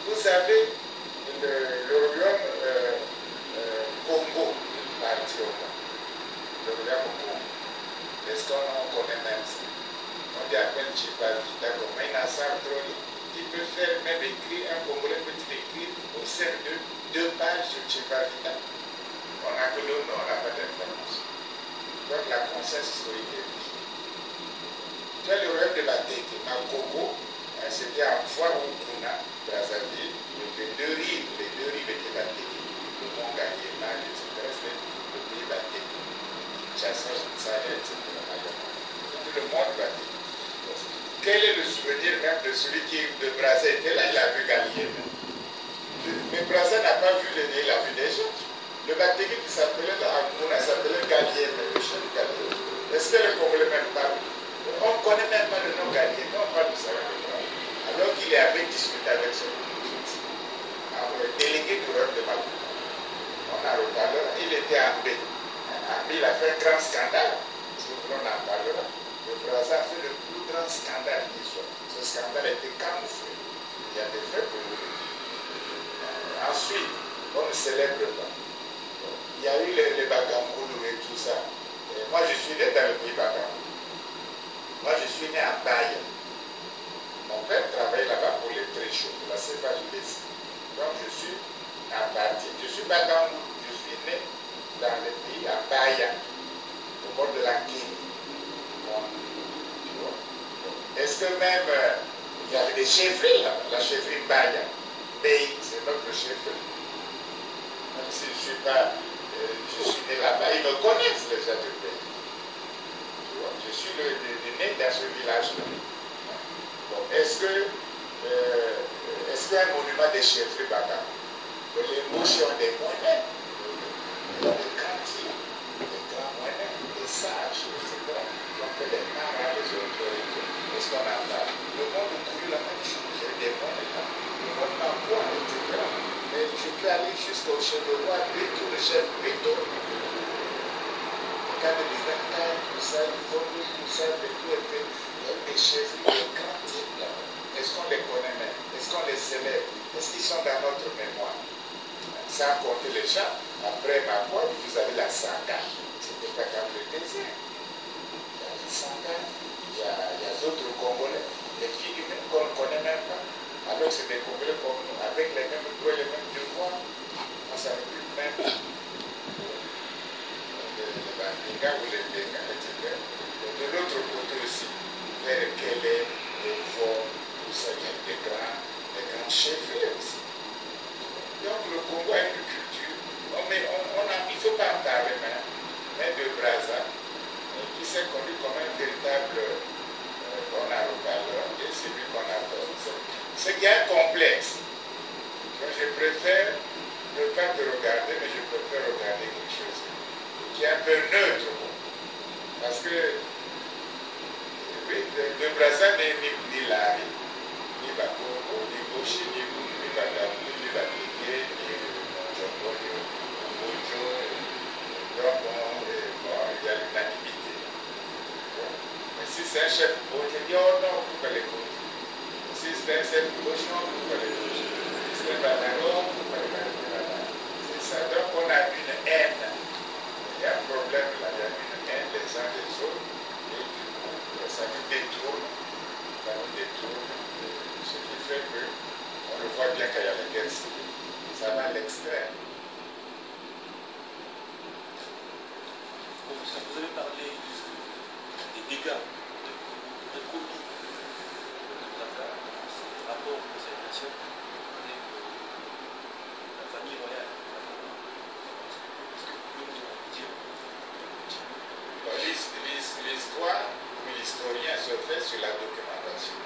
Vous savez, le royaume Congo, parti au Congo. Le royaume Congo. Est-ce qu'on connaît même ça? On dit à peine Chipavita, comme un Sartroni, il peut faire même écrire, un Congolais peut écrire au sein de 2 pages sur Chipavita. On n'a que le nom, on n'a pas d'information. Donc la conscience historique est vide. Tu as le royaume de Bateke, à Congo, c'était en fois où Kuna, Brazzaville, les deux rives étaient Bateke. Le mont Gagema, etc. C'était le pays Bateke. Kinshasa, Sahel, etc. Le monde Bateke. Quel est le souvenir même de celui qui de Brazza était là, il a vu Gallier. Mais Brazza n'a pas vu il a vu des gens. Le Bateke qui s'appelait là, Kuna s'appelait Gallier, le chef Gallier. Est-ce que le Congolais même parle? On ne connaît même pas le nom Gallier, mais on parle de ça. Alors qu'il avait discuté avec son délégué du royaume de Malouambo. On a reparlé, il était à Bé. Il a fait un grand scandale. On en parlera. Le Brazza a fait le plus grand scandale qui soit. Ce scandale a été camouflé. Il y a des faits pour le dire. Ensuite, on ne célèbre pas. Il y a eu les Bagamboulou et tout ça. Et moi, je suis né dans le pays Bagamboulou. Moi, je suis né à Baye. Mon père travaillait là-bas pour les très chauds, la CFA-JDC. Donc, je suis à Bati. Je suis pas dans le je suis né dans le pays à Baye, au bord de la Guinée. Bon, tu vois. Est-ce que même il y avait des chefferies là, la chefferie Baye, mais c'est notre chefferie. Même si je suis pas, je suis né là-bas, ils me connaissent les gens du pays. Tu vois, je suis né dans ce village-là. Bon, est-ce qu'il y a un monument des chefferies Baka? Les mouches ont des moyens, des cantiers, des grands moyens, des sages, etc. Qui ont fait des marins, les autres. Est-ce qu'on a pas? Le monde couru la même chose, il y a des moyens, le monde m'envoie, etc. Mais je peux aller jusqu'au chef de roi, Brito, le chef Brito. Quand les Bézantailles, tout ça, les Fondus, tout ça, les tout est fait, il y a des chefs, des grands types là. Est-ce qu'on les connaît même? Est-ce qu'on les célèbre? Est-ce qu'ils sont dans notre mémoire? Sans compter les gens, après ma voix, vous avez la Sanga. C'était pas comme le désert. Il y a la Sanga, il y a d'autres Congolais, des filles humaines qu'on ne connaît même pas. Alors c'est des Congolais comme nous, avec les mêmes droits, les mêmes devoirs. On s'en occupe même. Les Bandingas ou les Bengas, etc. De l'autre côté aussi, vers Kélé, les Voix, tout ça, il y a des grands chefs aussi. Donc le Congo a une culture, mais il ne faut pas en parler maintenant, mais de Brazza, qui s'est conduit comme un véritable, on a reparlé, et c'est lui qu'on adore. C'est qu'il y a un complexe. Donc je préfère ne pas te regarder, mais je préfère regarder quelque chose qui est un peu neutre. Parce que, oui, de Brazza n'est ni Lari, ni Bakongo, ni Boshi, ni Bagamu, ni Bakongo. Donc, il y a l'unanimité. Mais si c'est un chef gauche, je dis oh non, pourquoi les gauches? Si c'est un chef gauche, non, pourquoi les gauches? Si c'est pas d'accord, pourquoi les gauches? C'est ça. Donc, on a une haine. Il y a un problème là, il y a une haine les uns des autres. Et du coup, ça nous détourne. Ce qui fait que, on le voit bien qu'il y a la guerre civile. Ça va à l'extrême. Vous avez parlé des dégâts de commis par rapport aux célébrations avec la famille royale. Est-ce que vous pouvez nous en dire? L'histoire ou l'historien se fait sur la documentation.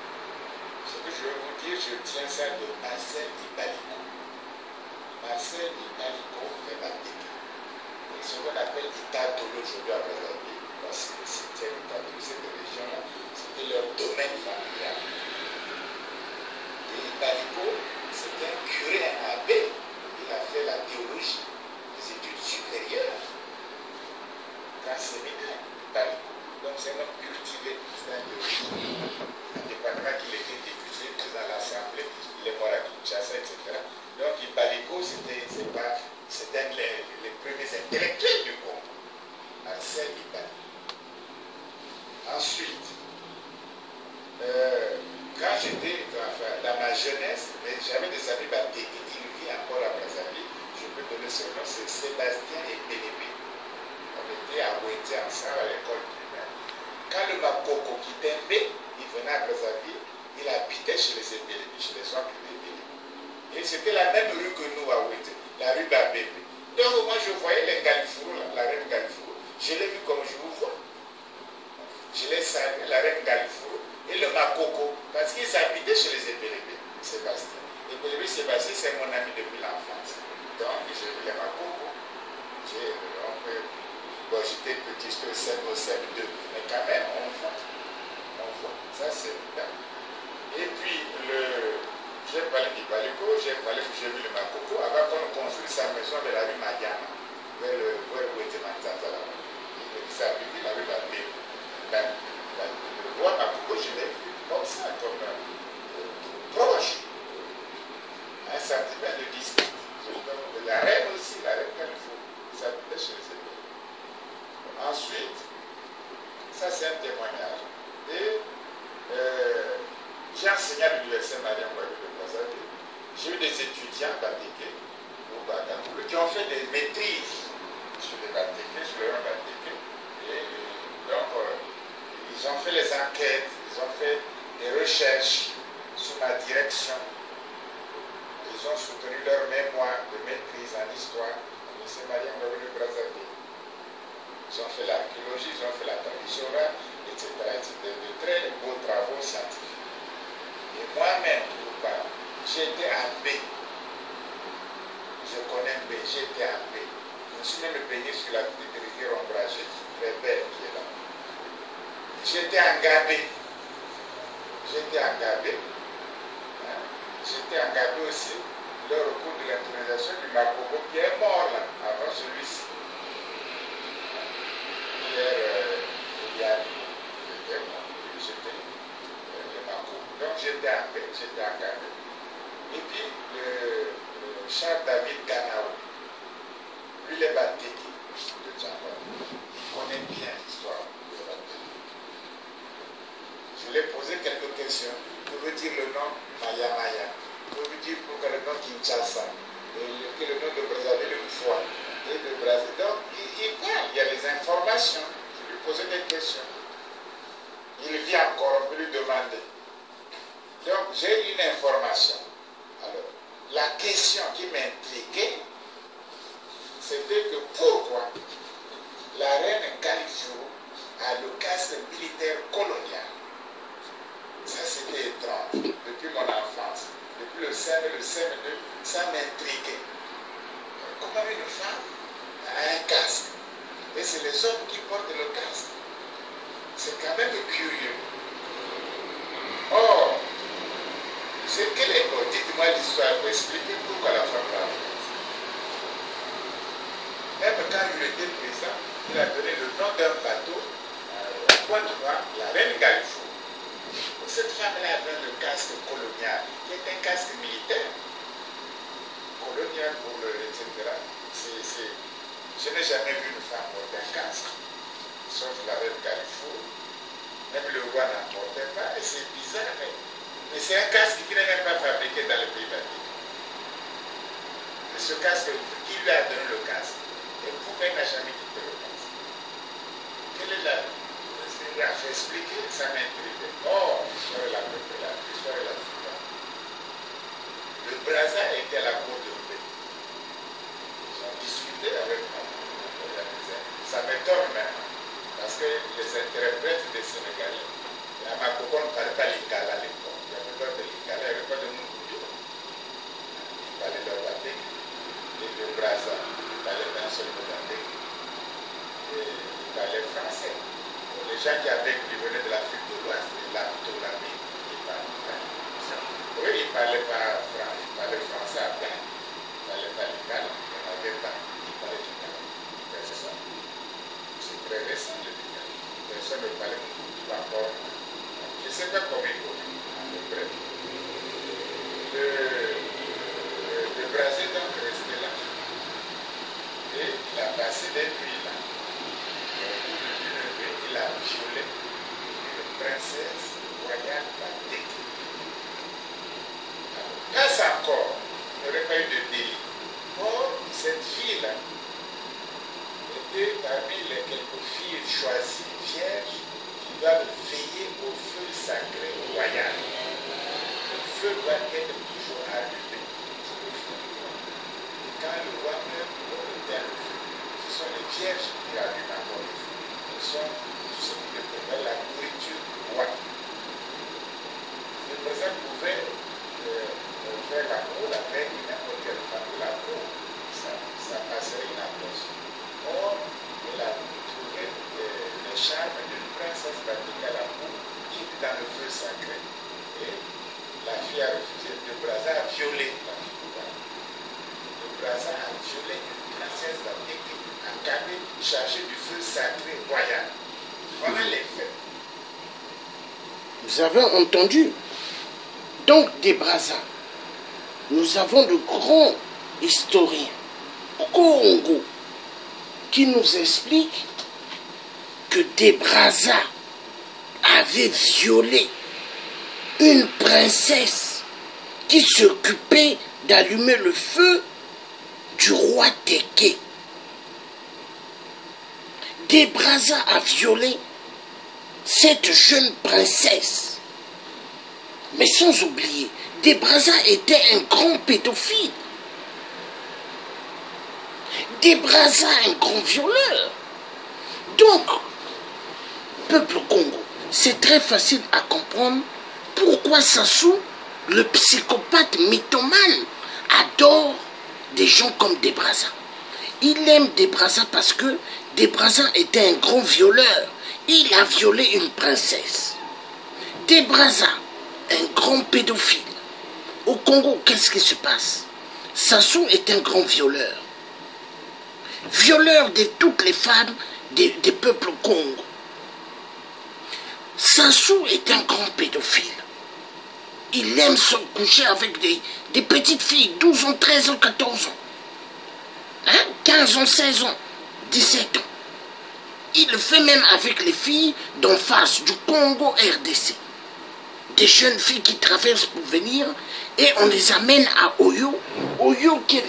Ce que je veux vous dire, je tiens ça de Marcel Ibalico. Marcel Ibalico fait la dégâts. Et ce qu'on appelle Itatolo aujourd'hui à Brazzaville, parce que c'était Itatolo, cette région-là, c'était leur domaine familial. Et Ibalico, c'était un curé, un abbé. Il a fait la théologie, les études supérieures. Grand séminaire, Ibalico. Donc c'est un homme cultivé, c'est un théologien. Un département qui était diffusé dans l'Assemblée, il est mort à Kinshasa, etc. Donc Ibalico, c'était les premiers intellectuels du Congo. Marcel Ibalico. Ensuite, quand j'étais dans ma jeunesse, j'avais des amis baptisés qui vivent encore à Brazzaville. Je peux donner son nom, c'est Sébastien et Bénébé. On était à Ouété ensemble à l'école primaire. Quand le Makoko Kitembe, il venait à Brazzaville, il habitait chez les Ébélébé, chez les soins privés. Et c'était la même rue que nous à Ouété, la rue Babébé. Donc moi je voyais les Galifou, la reine Galifou, je l'ai vu comme je vous vois. Je l'ai salué, la reine Galifou, et le Makoko, parce qu'ils habitaient chez les Ébélébé, Sébastien. Ébélébé Sébastien, c'est mon ami depuis l'enfance. Donc j'ai vu les Makoko. Bon, j'étais petit, j'étais au CM2, mais quand même, on voit. Ça c'est bien. Et puis, j'ai parlé d'Ibalico, j'ai vu le Makoko, avant qu'on construise sa maison de la rue Madiana, vers où était Matata là. Il s'habillait la rue Babé. Le roi Makoko, je l'ai vu comme ça, comme proche. Un sentiment de distance. La reine aussi, la reine Galifou, s'habillait chez les Ensuite, ça c'est un témoignage. Et maîtrise sur les Batéké, sur le Batéké. Et donc, ils ont fait les enquêtes, ils ont fait des recherches sous ma direction. Ils ont soutenu leur mémoire de maîtrise en histoire au lycée Mariam de Brazzaville. Ils ont fait l'archéologie, ils ont fait la tradition orale, etc. De très beaux travaux scientifiques. Et moi-même, j'étais à B. Je connais B, j'étais à B. Je me suis même baigné sur la petite rivière ombragée, très belle qui est là. J'étais en Gabé. J'étais en Gabé. J'étais en Gabé aussi, lors au cours de l'intronisation du Makobo qui est mort là, avant celui-ci. Hier, il y a j'étais mort, j'étais le Makobo. Donc j'étais en Gabé. Et puis le Charles David Ganao, lui les Batéki de Djamba, il connaît bien l'histoire de Batéki. Je lui ai posé quelques questions. Vous pouvez dire le nom Maya Maya. Vous pouvez dire pourquoi le nom Kinshasa. Et le nom de Brazzaville une fois. Et de Brazzaville. Donc, il parle, il y a les informations. Je lui posais des questions. Il vient encore, on peut lui demander. Donc, j'ai une information. Alors, la question qui m'intriguait, c'était que pourquoi la reine Kalifou a le casque militaire colonial. Ça, c'était étrange. Depuis mon enfance, depuis le CM2, ça m'intriguait. Comment une femme a un casque? Et c'est les hommes qui portent le casque. C'est quand même curieux. Or, c'est quelle époque? Dites-moi l'histoire pour expliquer pourquoi la femme l'a fait. Même quand il était président, il a donné le nom d'un bateau à Pointe-Noire, la reine Galifou. Cette femme-là avait le casque colonial, qui est un casque militaire. Colonial pour le, etc. Je n'ai jamais vu une femme porter un casque, sauf la reine Carrefour. Même le roi n'en portait pas, et c'est bizarre. Mais c'est un casque qui n'est même pas fabriqué dans le pays baltique. Et ce casque, qui lui a donné le casque? Et pourquoi il n'a jamais quitté le casque? Quelle est la... Il a fait expliquer, ça m'intrigue. Oh, l'histoire est la première, l'histoire est la suivante. Le Brazza était à la cour de paix. Ils ont discuté avec moi. Ça m'étonne même, parce que les interprètes des Sénégalais, la Makoko ne parlait pas l'Ikala à l'époque. Il y avait pas de l'Ikala, il n'y avait pas de Moukoudou. Ils parlaient leur Batek. Et le Brazza, il parlait d'un seul mot Batek. Et il parlait français. Les gens qui venaient de l'Afrique de l'Ouest, de l'Arabie, ils parlaient français. Oui, ils ne parlaient pas français, ils parlaient français à peine. Ils ne parlaient pas l'Ikala, il n'y en avait pas. Ils parlaient l'Ikala. C'est ça. C'est très récent le Ikala. Personne ne parlait tout encore. Je ne sais pas combien il faut, à peu près. Le Brésil donc resté là. Et il a passé des nuits là. Il a violé une princesse royale Batek. Là encore, il n'y aurait pas eu de délit. Or, cette fille-là était parmi les quelques filles choisies, vierges, qui doivent veiller au feu sacré royal. Le feu doit être toujours allumé. Quand le roi meurt, on éteint le feu. Ce sont les vierges qui allument encore le feu. Ce sont tout ce qui est la nourriture du roi. Le président pouvait faire la cour avec n'importe quelle femme de la cour. Ça passerait une approche. Or, il a trouvé les charmes d'une princesse Batek à la cour qui était dans le feu sacré. Et la fille a refusé. Le Brazza a violé la fille. Le Brazza a violé une princesse Batek en cadet chargée du feu sacré royal. Voilà les faits. Vous avez entendu? Donc, des Brazza, nous avons de grands historiens au Congo qui nous expliquent que des Brazza avaient violé une princesse qui s'occupait d'allumer le feu du roi Téké. Debraza a violé cette jeune princesse. Mais sans oublier, Debraza était un grand pédophile. Debraza, un grand violeur. Donc, peuple Congo, c'est très facile à comprendre pourquoi Sassou, le psychopathe mythomane, adore des gens comme Debraza. Il aime Debraza parce que Debraza était un grand violeur. Il a violé une princesse. Debraza, un grand pédophile. Au Congo, qu'est-ce qui se passe? Sassou est un grand violeur. Violeur de toutes les femmes des peuples Congo. Sassou est un grand pédophile. Il aime se coucher avec des petites filles, 12 ans, 13 ans, 14 ans. 15 ans, 16 ans, 17 ans. Il le fait même avec les filles d'en face du Congo RDC. Des jeunes filles qui traversent pour venir et on les amène à Oyo. Oyo qui est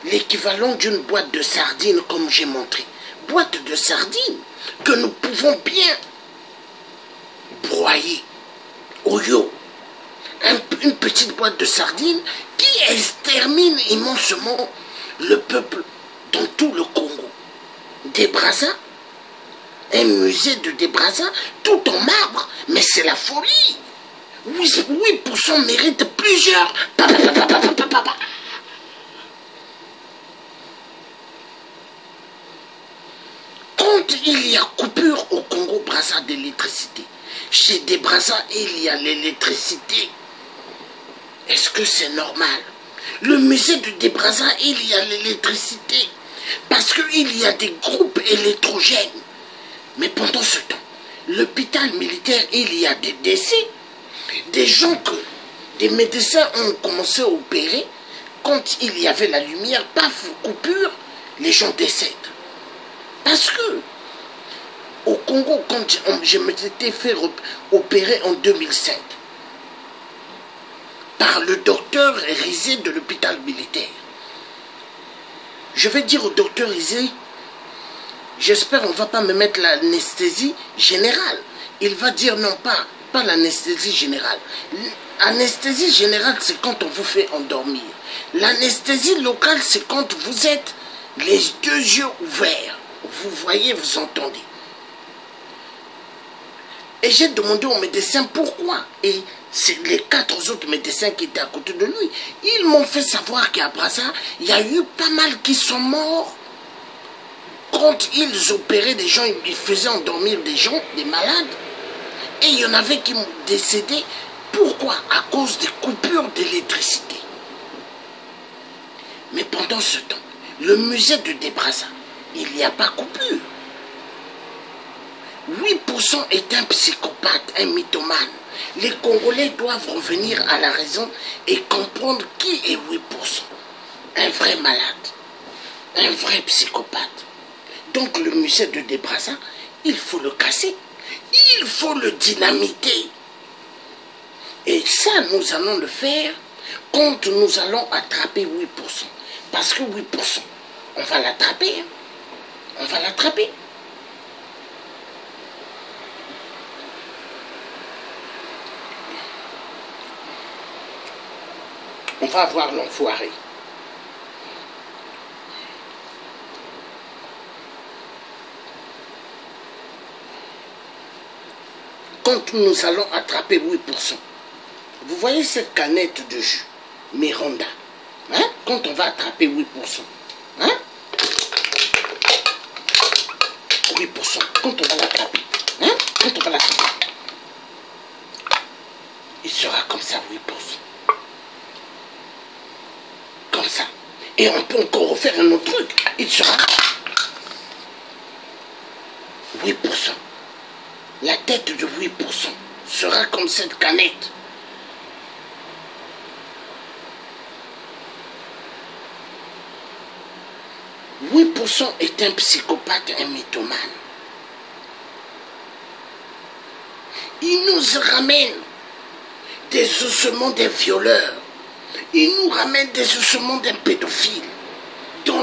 l'équivalent d'une boîte de sardines comme j'ai montré. Boîte de sardines que nous pouvons bien broyer. Oyo. Une petite boîte de sardines qui extermine immensément le peuple dans tout le Congo. Debraza, un musée de Debraza, tout en marbre, mais c'est la folie. 8% mérite plusieurs. Quand il y a coupure au Congo-Brazza d'électricité, chez Debraza, il y a l'électricité. Est-ce que c'est normal? Le musée de Debraza, il y a l'électricité. Parce qu'il y a des groupes électrogènes. Mais pendant ce temps, l'hôpital militaire, il y a des décès. Des gens que des médecins ont commencé à opérer. Quand il y avait la lumière, paf, coupure, les gens décèdent. Parce que au Congo, quand je m'étais fait opérer en 2005 par le docteur Rizé de l'hôpital militaire, je vais dire au docteur Rizé, j'espère qu'on ne va pas me mettre l'anesthésie générale. Il va dire non, pas l'anesthésie générale. L'anesthésie générale, c'est quand on vous fait endormir. L'anesthésie locale, c'est quand vous êtes les deux yeux ouverts. Vous voyez, vous entendez. Et j'ai demandé au médecin pourquoi. Et c'est les 4 autres médecins qui étaient à côté de lui. Ils m'ont fait savoir qu'à Brazza, il y a eu pas mal qui sont morts. Quand ils opéraient des gens, ils faisaient endormir des gens, des malades. Et il y en avait qui m'ont décédé. Pourquoi? À cause des coupures d'électricité. Mais pendant ce temps, le musée de Debraza, il n'y a pas coupure. 8% est un psychopathe, un mythomane. Les Congolais doivent revenir à la raison et comprendre qui est 8%. Un vrai malade, un vrai psychopathe. Donc le musée de Debraza, il faut le casser, il faut le dynamiter. Et ça, nous allons le faire quand nous allons attraper 8%. Parce que 8%, on va l'attraper. On va l'attraper. On va avoir l'enfoiré. Quand nous allons attraper 8%, vous voyez cette canette de jus, Miranda, hein? Quand on va attraper 8%, hein? 8%, quand on va l'attraper, hein? Quand on va l'attraper, il sera comme ça, 8%. Comme ça. Et on peut encore refaire un autre truc. Il sera 8%. La tête de 8% sera comme cette canette. « 8% est un psychopathe, un mythomane. Il nous ramène des ossements des violeurs. Il nous ramène des ossements d'un pédophile.